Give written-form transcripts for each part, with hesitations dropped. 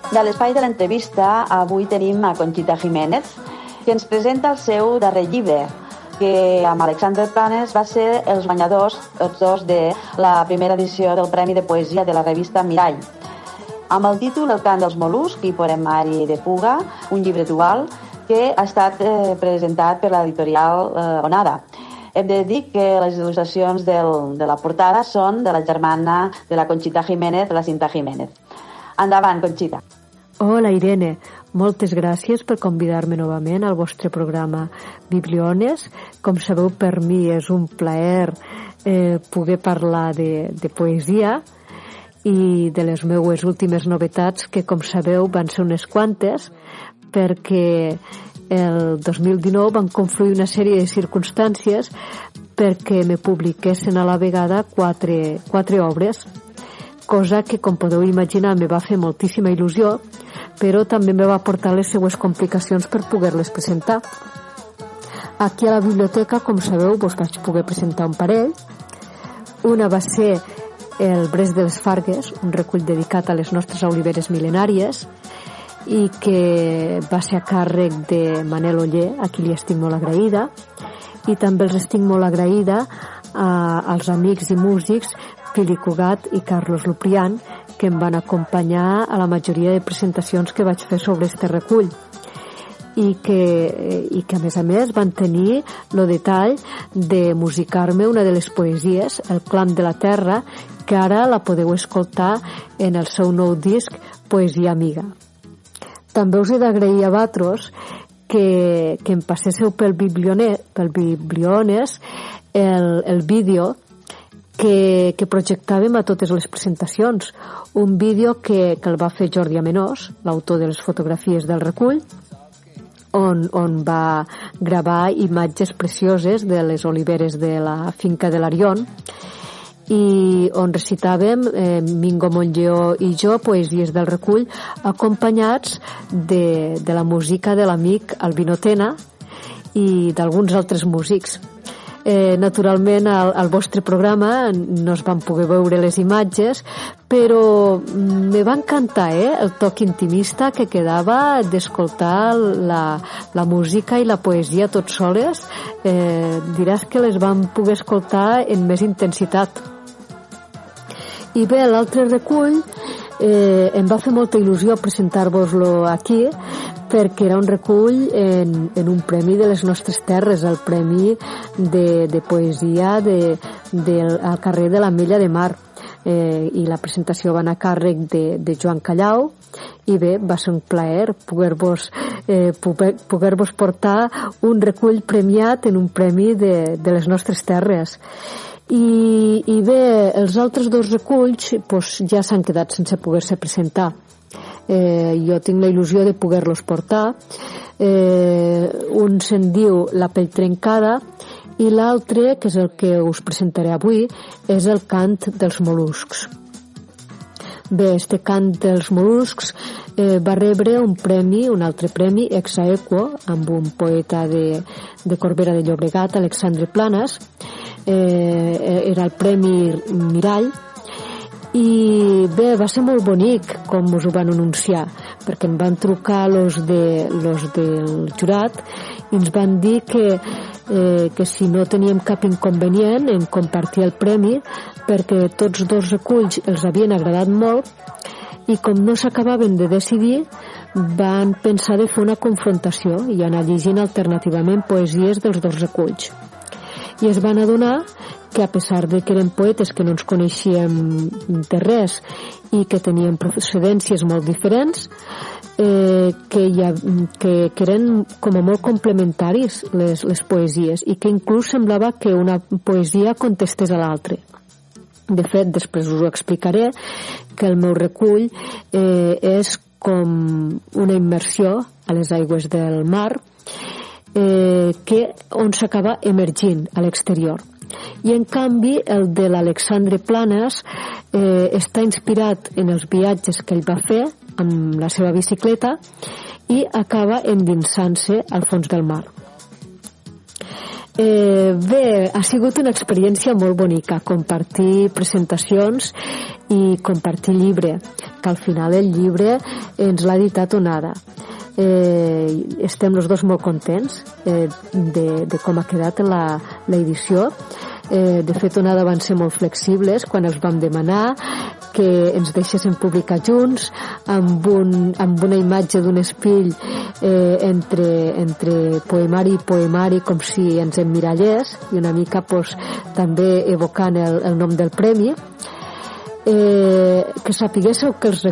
I a l'espai de l'entrevista avui tenim a Conxita Jiménez, que ens presenta el seu darrer llibre, que amb Alexandre Planes va ser els guanyadors, tots dos, de la primera edició del Premi de Poesia de la revista Mirall. Amb el títol El cant dels mol·luscs i poemari de fuga, un llibre dual que ha estat presentat per l'editorial Onada. Hem de dir que les il·lustracions de la portada són de la germana de la Conxita Jiménez, la Cinta Jiménez. Endavant, Conxita. Hola, Irene. Moltes gràcies per convidar-me novament al vostre programa Bibliones. Com sabeu, per mi és un plaer poder parlar de poesia i de les meues últimes novetats, que, com sabeu, van ser unes quantes, perquè el 2019 van confluir una sèrie de circumstàncies perquè me publiquessin a la vegada quatre obres, cosa que, com podeu imaginar, me va fer moltíssima il·lusió, però també me va portar les seues complicacions per poder-les presentar. Aquí a la biblioteca, com sabeu, vos vaig poder presentar un parell. Una va ser El Brest de les Fargues, un recull dedicat a les nostres oliveres mil·lenàries, i que va ser a càrrec de Manel Oller, a qui li estic molt agraïda, i també els estic molt agraïda als amics i músics Fili Cugat i Carlos Luprián, que em van acompanyar a la majoria de presentacions que vaig fer sobre este recull, i que a més van tenir el detall de musicar-me una de les poesies, El clam de la terra, que ara la podeu escoltar en el seu nou disc Poesia Amiga. També us he d'agrair a vosaltres que em passéssiu pel Bibliones el vídeo que projectàvem a totes les presentacions. Un vídeo que el va fer Jordi Amenós, l'autor de les fotografies del recull, on va gravar imatges precioses de les oliveres de la finca de l'Arion, i on recitàvem Mingo Montlleo i jo poesies del recull, acompanyats de la música de l'amic Albino Tena i d'alguns altres músics. Naturalment, al vostre programa no es van poder veure les imatges, però me va encantar el toc intimista que quedava d'escoltar la música i la poesia tots soles. Diràs que les vam poder escoltar en més intensitat. I bé, l'altre recull em va fer molta il·lusió presentar-vos-lo aquí, perquè era un recull en un premi de les nostres terres, el premi de poesia al carrer de l'Ametlla de Mar, i la presentació va anar a càrrec de Joan Callau, i bé, va ser un plaer poder-vos portar un recull premiat en un premi de les nostres terres. I bé, els altres dos reculls ja s'han quedat sense poder-se presentar. Jo tinc la il·lusió de poder-los portar. Un se'n diu La pell trencada, i l'altre, que és el que us presentaré avui, és El cant dels mol·luscs. Bé, este cant dels mol·luscs va rebre un altre premi ex aequo, amb un poeta de Corbera de Llobregat, Alexandre Planes. Era el Premi Mirall, i bé, va ser molt bonic com us ho van anunciar, perquè em van trucar los del jurat i ens van dir que si no teníem cap inconvenient en compartir el premi, perquè tots dos reculls els havien agradat molt, i com no s'acabaven de decidir, van pensar de fer una confrontació i anar llegint alternativament poesies dels dos reculls. I es van adonar que, a pesar de que eren poetes que no ens coneixíem de res i que tenien procedències molt diferents, que eren com a molt complementaris les poesies, i que inclús semblava que una poesia contestés a l'altra. De fet, després us ho explicaré, que el meu recull és com una immersió a les aigües del mar, on s'acaba emergint a l'exterior. I en canvi el de l'Alexandre Planes està inspirat en els viatges que ell va fer amb la seva bicicleta i acaba endinsant-se al fons del mar. Bé, ha sigut una experiència molt bonica, compartir presentacions i compartir llibre, que al final el llibre ens l'ha editat Onada. Estem els dos molt contents de com ha quedat l'edició. De fet, Onada van ser molt flexibles quan els vam demanar que ens deixessin publicar junts amb una imatge d'un espill entre poemari i poemari, com si ens emmirallés, i una mica també evocant el nom del premi. Que sapiguéssiu que les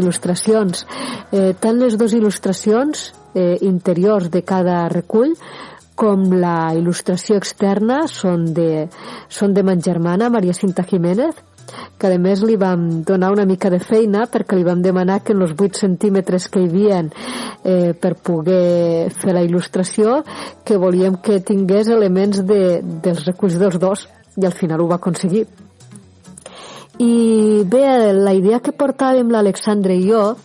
il·lustracions, tant les dues il·lustracions interiors de cada recull com la il·lustració externa són de ma germana, Maria Cinta Jiménez, que a més li vam donar una mica de feina perquè li vam demanar que en els 8 centímetres que hi havia per poder fer la il·lustració, que volíem que tingués elements dels reculls dels dos, i al final ho va aconseguir. I bé, la idea que portàvem l'Alexandre i jo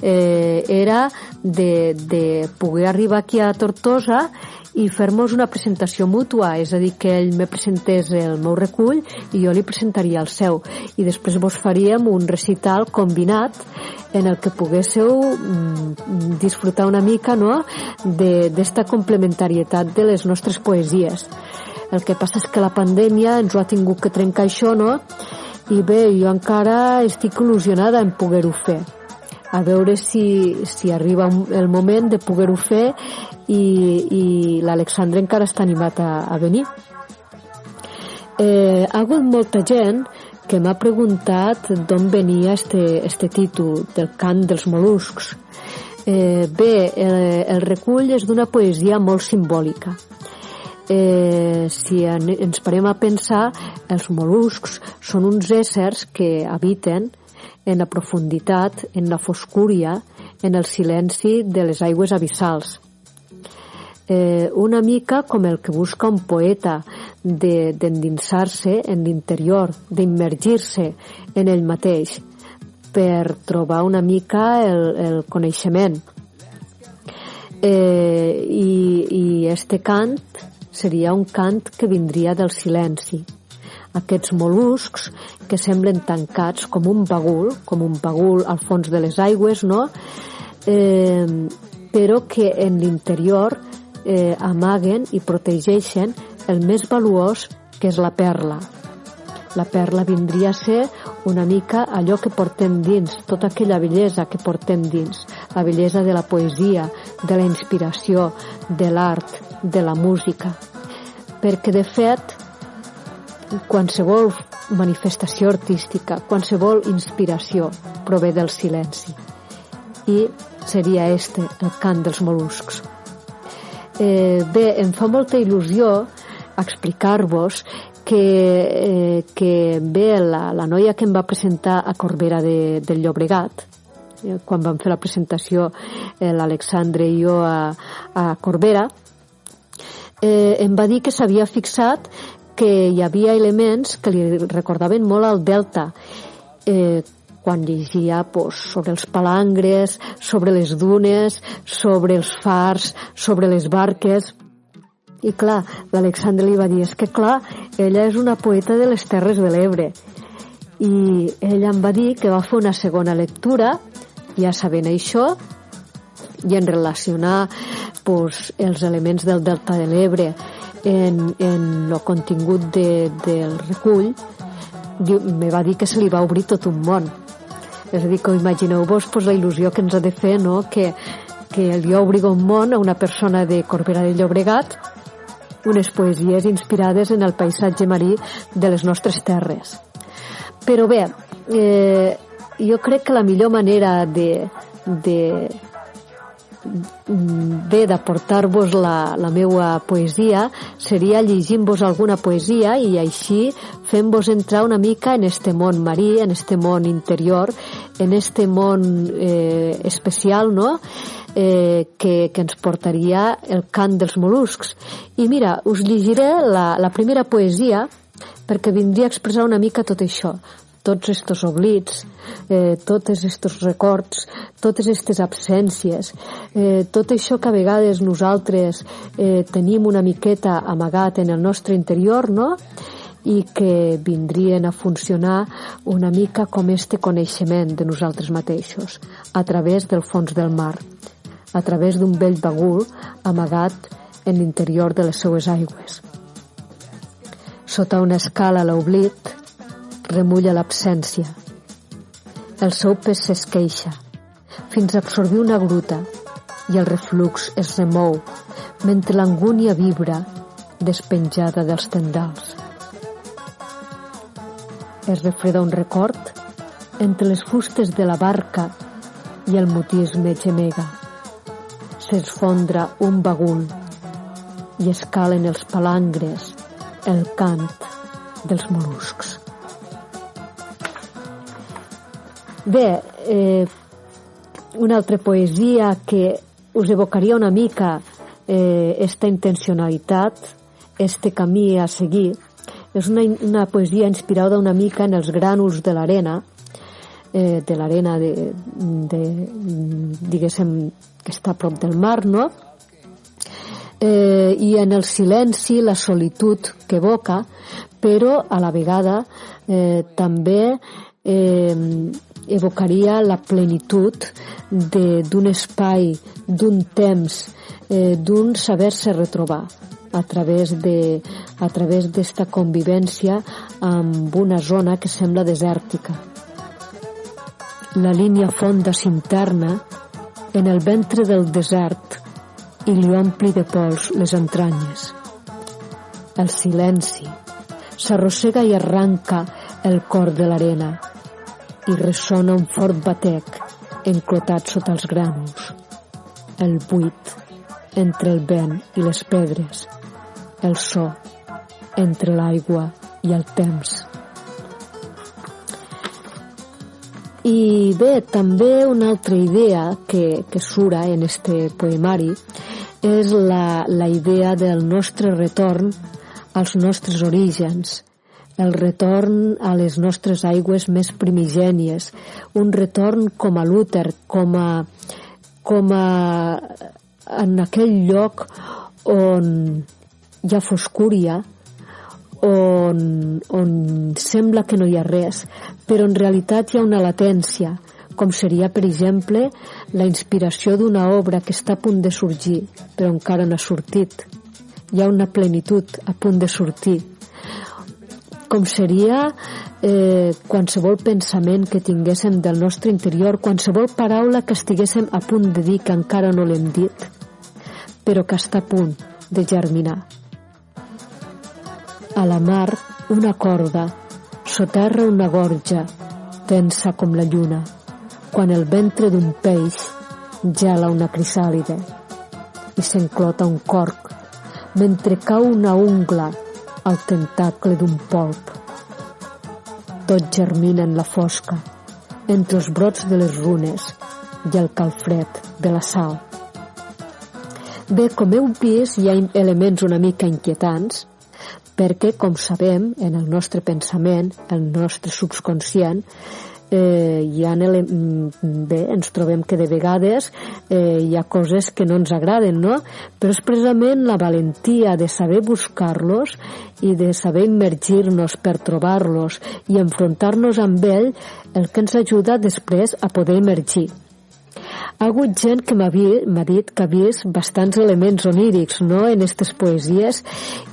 era de poder arribar aquí a Tortosa i fer-nos una presentació mútua, és a dir, que ell me presentés el meu recull i jo li presentaria el seu, i després vos faríem un recital combinat en el que poguéssiu disfrutar una mica, no?, d'esta complementarietat de les nostres poesies. El que passa és que la pandèmia ens ho ha tingut que trencar això, no?, i bé, jo encara estic il·lusionada en poder-ho fer. A veure si arriba el moment de poder-ho fer i l'Alexandre encara està animat a venir. Ha hagut molta gent que m'ha preguntat d'on venia este títol del cant dels mol·luscs. Bé, el recull és d'una poesia molt simbòlica. Si ens parem a pensar, els mol·luscs són uns éssers que habiten en la profunditat, en la foscúria, en el silenci de les aigües abissals. Una mica com el que busca un poeta d'endinsar-se en l'interior, d'immergir-se en ell mateix per trobar una mica el coneixement. I este cant seria un cant que vindria del silenci. Aquests mol·luscs que semblen tancats com un bagul al fons de les aigües, no? Però que en l'interior amaguen i protegeixen el més valuós, que és la perla. La perla vindria a ser una mica allò que portem dins, tota aquella bellesa que portem dins, la bellesa de la poesia, de la inspiració, de l'art, de la música. Perquè, de fet, qualsevol manifestació artística, qualsevol inspiració prové del silenci. I seria el cant dels mol·luscs. Bé, em fa molta il·lusió explicar-vos que bé, la noia que em va presentar a Corbera del Llobregat, quan vam fer la presentació l'Alexandre i jo a Corbera, em va dir que s'havia fixat que hi havia elements que li recordaven molt al Delta, quan llegia sobre els palangres, sobre les dunes, sobre els fars, sobre les barques. I clar, l'Alexandre li va dir, és que clar, ella és una poeta de les Terres de l'Ebre. I ella em va dir que va fer una segona lectura, ja sabent això, i en relacionar els elements del Delta de l'Ebre en el contingut del recull, me va dir que se li va obrir tot un món. És a dir, que imagineu-vos la il·lusió que ens ha de fer, no?, que li obri un món a una persona de Corbera de Llobregat, unes poesies inspirades en el paisatge marí de les nostres terres. Però bé, jo crec que la millor manera d'aportar-vos la meua poesia seria llegint-vos alguna poesia i així fent-vos entrar una mica en este món marí, en este món interior, en este món especial, no?, que ens portaria el cant dels mol·luscs. I mira, us llegiré la primera poesia perquè vindria a expressar una mica tot això, tots estos oblits, tots estos records, totes aquestes absències, tot això que a vegades nosaltres tenim una miqueta amagat en el nostre interior, no?, i que vindrien a funcionar una mica com este coneixement de nosaltres mateixos, a través del fons del mar, a través d'un vell bagul amagat en l'interior de les seues aigües. Sota una escala l'oblit remulla l'absència. El seu pes s'esqueixa fins a absorbir una gruta i el reflux es remou mentre l'angúnia vibra despenjada dels tendals. Es refreda un record entre les fustes de la barca i el mutisme gemega. S'esfondra un bagul i escalen els palangres el cant dels mol·luscs. Bé, una altra poesia que us evocaria una mica esta intencionalitat, este camí a seguir, és una poesia inspirada una mica en els grànuls de l'arena, diguéssim, que està a prop del mar, no? I en el silenci, la solitud que evoca, però a la vegada també evocaria la plenitud d'un espai, d'un temps, d'un saber-se retrobar a través d'esta convivència amb una zona que sembla desèrtica. La línia fonda s'interna en el ventre del desert i li ompli de pols les entranyes. El silenci s'arrossega i arranca el cor de l'arena i ressona un fort batec enclotat sota els grànuls. El buit entre el vent i les pedres, el so entre l'aigua i el temps. I bé, també una altra idea que sura en este poemari és la idea del nostre retorn als nostres orígens, el retorn a les nostres aigües més primigènies, un retorn com a l'úter, com a en aquell lloc on hi ha foscúria, on sembla que no hi ha res, però en realitat hi ha una latència, com seria, per exemple, la inspiració d'una obra que està a punt de sorgir, però encara no ha sortit. Hi ha una plenitud a punt de sortir. Com seria qualsevol pensament que tinguéssim del nostre interior, qualsevol paraula que estiguéssim a punt de dir que encara no l'hem dit, però que està a punt de germinar. A la mar, una corda, soterra una gorja, tensa com la lluna, quan el ventre d'un peix gela una crisàlide i s'enclota un corc, mentre cau una ungla al tentacle d'un polp. Tot germina en la fosca, entre els brots de les runes i el calfred de la sal. Bé, com heu vist, hi ha elements una mica inquietants, perquè, com sabem, en el nostre pensament, el nostre subconscient, ens trobem que de vegades hi ha coses que no ens agraden, no? Però és precisament la valentia de saber buscar-los i de saber immergir-nos per trobar-los i enfrontar-nos amb ell el que ens ajuda després a poder emergir. Ha hagut gent que m'ha dit que ha vist bastants elements onírics, no?, en aquestes poesies,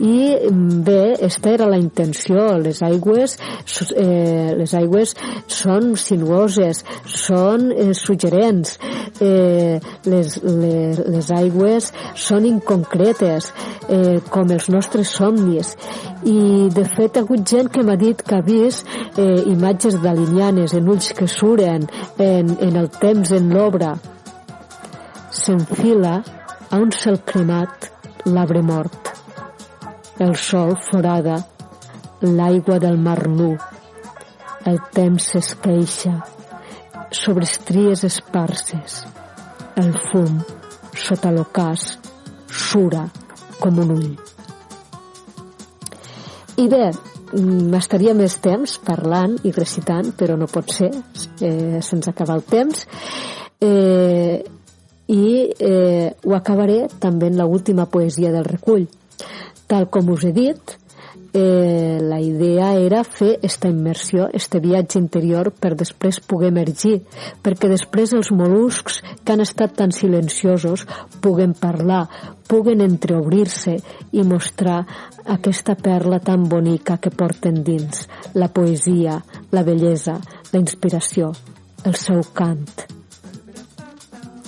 i bé, esta era la intenció. Les aigües són sinuoses, són suggerents, les aigües són inconcretes, com els nostres somnis. I de fet ha hagut gent que m'ha dit que ha vist imatges dalinianes en ulls que suren, en el temps, en l'obra. S'enfila a un cel cremat l'arbre mort. El sol forada l'aigua del mar nu. El temps s'esqueixa sobre estries esparses. El fum sota l'ocàs sura com un ull. I bé, m'estaria més temps parlant i recitant, però no pot ser, se'ns acaba el temps. Ho acabaré també en l'última poesia del recull. Tal com us he dit, la idea era fer esta immersió, este viatge interior, per després poder emergir, perquè després els mol·luscs que han estat tan silenciosos puguen parlar, puguen entreobrir-se i mostrar aquesta perla tan bonica que porten dins, la poesia, la bellesa, la inspiració, el seu cant.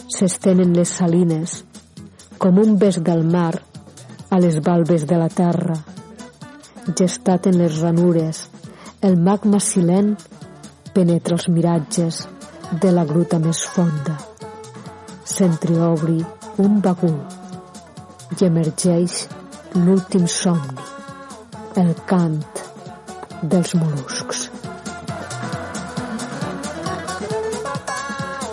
S'estenen les salines, com un bes del mar, a les valves de la terra. Gestat en les ranures, el magma silent penetra els miratges de la gruta més fonda. S'entreobri un bagul i emergeix l'últim somni, el cant dels mol·luscs.